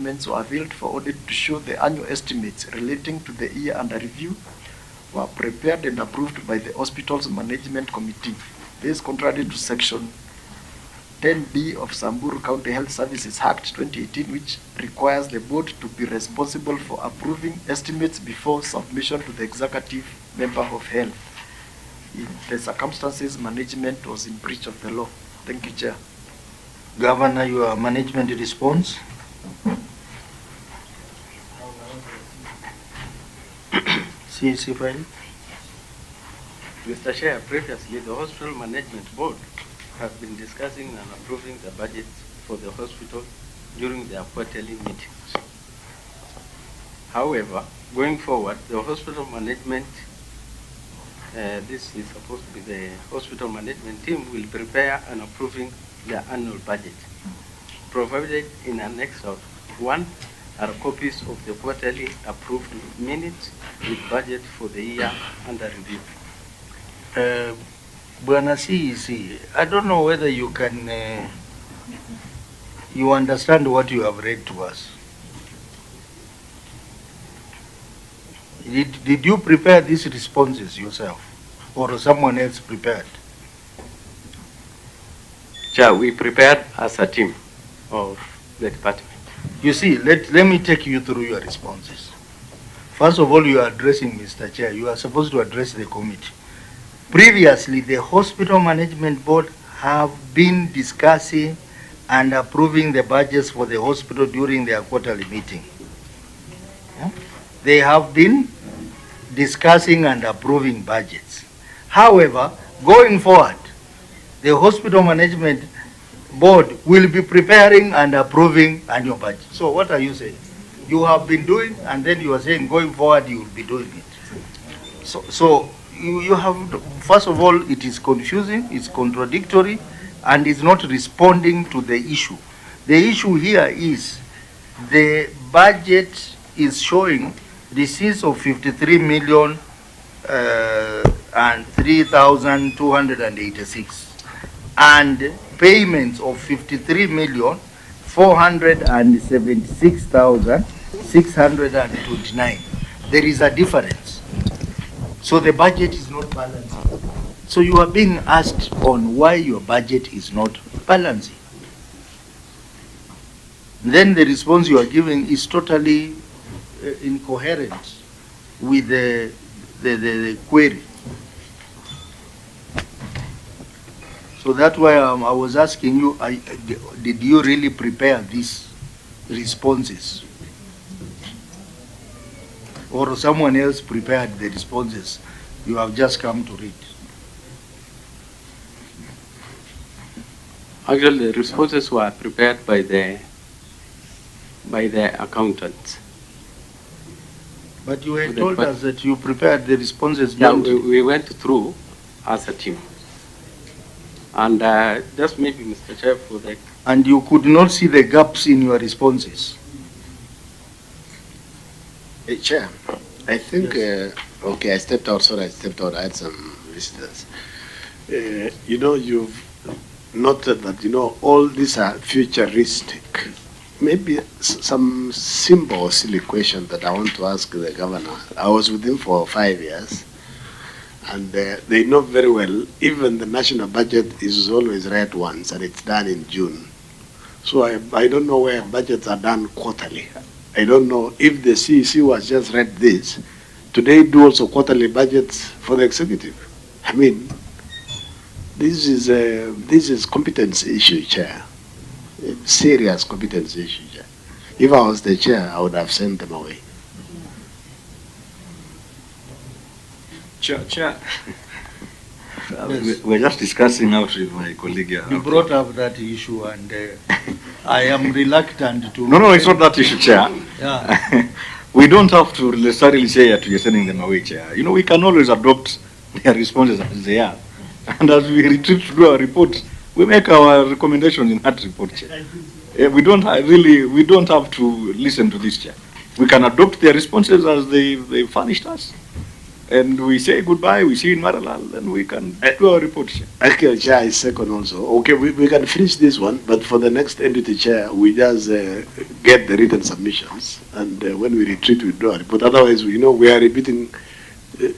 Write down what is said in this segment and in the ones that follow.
Documents were availed for audit to show the annual estimates relating to the year under review were prepared and approved by the hospital's management committee. This is contrary to section 10B of Samburu County Health Services Act 2018, which requires the board to be responsible for approving estimates before submission to the executive member of health. In the circumstances, management was in breach of the law. Thank you, Chair. Governor, your management response. CC file. Mr. Chair, previously the Hospital Management Board have been discussing and approving the budget for the hospital during their quarterly meetings. However, going forward, the hospital management, this is supposed to be the hospital management team, will prepare and approving their annual budget. Provided in Annex 1 are copies of the quarterly approved minutes with budget for the year under review. Bwana CEC, I don't know whether you can, you understand what you have read to us. Did you prepare these responses yourself, or someone else prepared? Chair, we prepared as a team of the department. You see, let me take you through your responses. First of all, you are addressing Mr. Chair. You are supposed to address the committee. Previously, the Hospital Management Board have been discussing and approving the budgets for the hospital during their quarterly meeting. Yeah? They have been discussing and approving budgets. However, going forward, the Hospital Management Board will be preparing and approving annual budget. So what are you saying? You have been doing, and then you are saying going forward you will be doing it. So you have, first of all, it is confusing, it's contradictory, and it's not responding to the issue. The issue here is the budget is showing receipts of 53 million and 3,286 and payments of 53 million 476,629. There is a difference. So the budget is not balancing. So you are being asked on why your budget is not balancing. Then the response you are giving is totally incoherent with the query. So that's why I was asking you, did you really prepare these responses? Or someone else prepared the responses you have just come to read? Actually, the responses were prepared by the accountants. But you had told us that you prepared the responses. Yeah, we went through as a team. And just maybe, Mr. Chair, for the... And you could not see the gaps in your responses? Hey, Chair, I think, yes. Okay, I stepped out, sorry, I stepped out, I had some visitors. You know, you've noted that, you know, all these are futuristic. Maybe some simple or silly question that I want to ask the governor. I was with him for 5 years, and they know very well, even the national budget is always read once, and it's done in June. So I don't know where budgets are done quarterly. I don't know if the CEC was just read this. Today do also quarterly budgets for the executive. I mean, this is competence issue, Chair. Serious competence issue, Chair. If I was the chair, I would have sent them away. Chair. We're just discussing out with my colleague here. You brought up that issue, and I am reluctant to... No, it's not that issue, Chair. Yeah. We don't have to necessarily say that we are sending them away, Chair. You know, we can always adopt their responses as they are. And as we retreat to do our report, we make our recommendations in that report, Chair. We don't have to listen to this, Chair. We can adopt their responses as they furnished us. and we say goodbye, we see you in Maralal, and we can do our report, Chair. Actually, Chair, I second also. Okay, we can finish this one, but for the next entity, Chair, we just get the written submissions, and when we retreat, we do a report. Otherwise, we are repeating,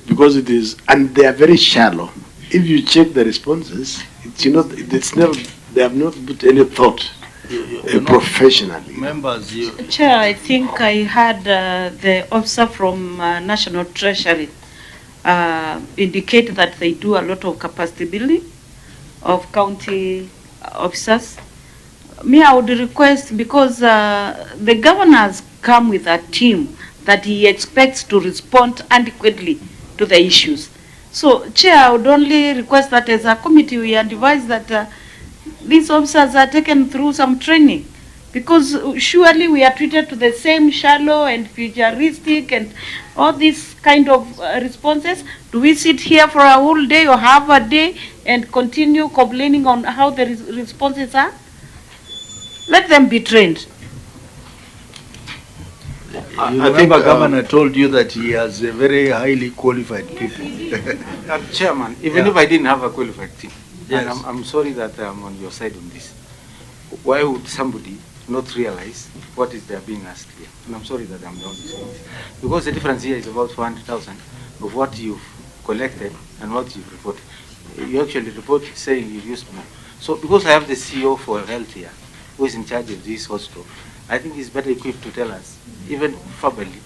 because it is, and they are very shallow. If you check the responses, it's not, they have not put any thought professionally. Members, Chair, I think I had the officer from National Treasury indicate that they do a lot of capacity building of county officers. Me, I would request, because the governors come with a team that he expects to respond adequately to the issues. So, Chair, I would only request that as a committee we advise that these officers are taken through some training, because surely we are treated to the same shallow and futuristic and all these kind of responses. Do we sit here for a whole day or half a day and continue complaining on how the responses are? Let them be trained. I think the governor told you that he has a very highly qualified people. Chairman, even if I didn't have a qualified team, yes. and I'm sorry that I'm on your side on this, why would somebody not realize what is they are being asked here? And I'm sorry that I'm the only saying this. Because the difference here is about 400,000 of what you've collected and what you've reported. You actually report saying you've used more. So because I have the CEO for health here, who is in charge of this hospital, I think he's better equipped to tell us, even verbally,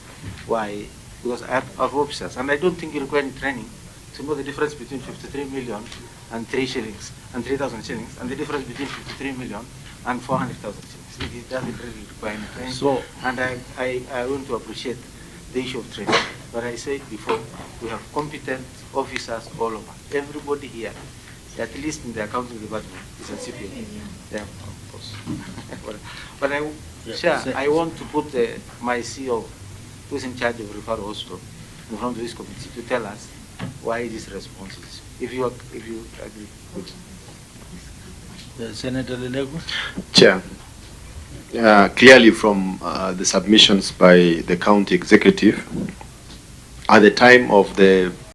why, because I have officers, and I don't think you require any training to know the difference between 53 million and 3 shillings, and 3,000 shillings, and the difference between 53 million and 400,000 shillings. It doesn't really require any training. So, and I want to appreciate the issue of training. But I said before, we have competent officers all over. Everybody here, at least in the accounting department, is a CPA. Yeah, of course. But I want to put my CEO, who's in charge of referral hospital, in front of this committee to tell us why this response is. If you agree with Senator Lelego? Chair, clearly from the submissions by the county executive, at the time of the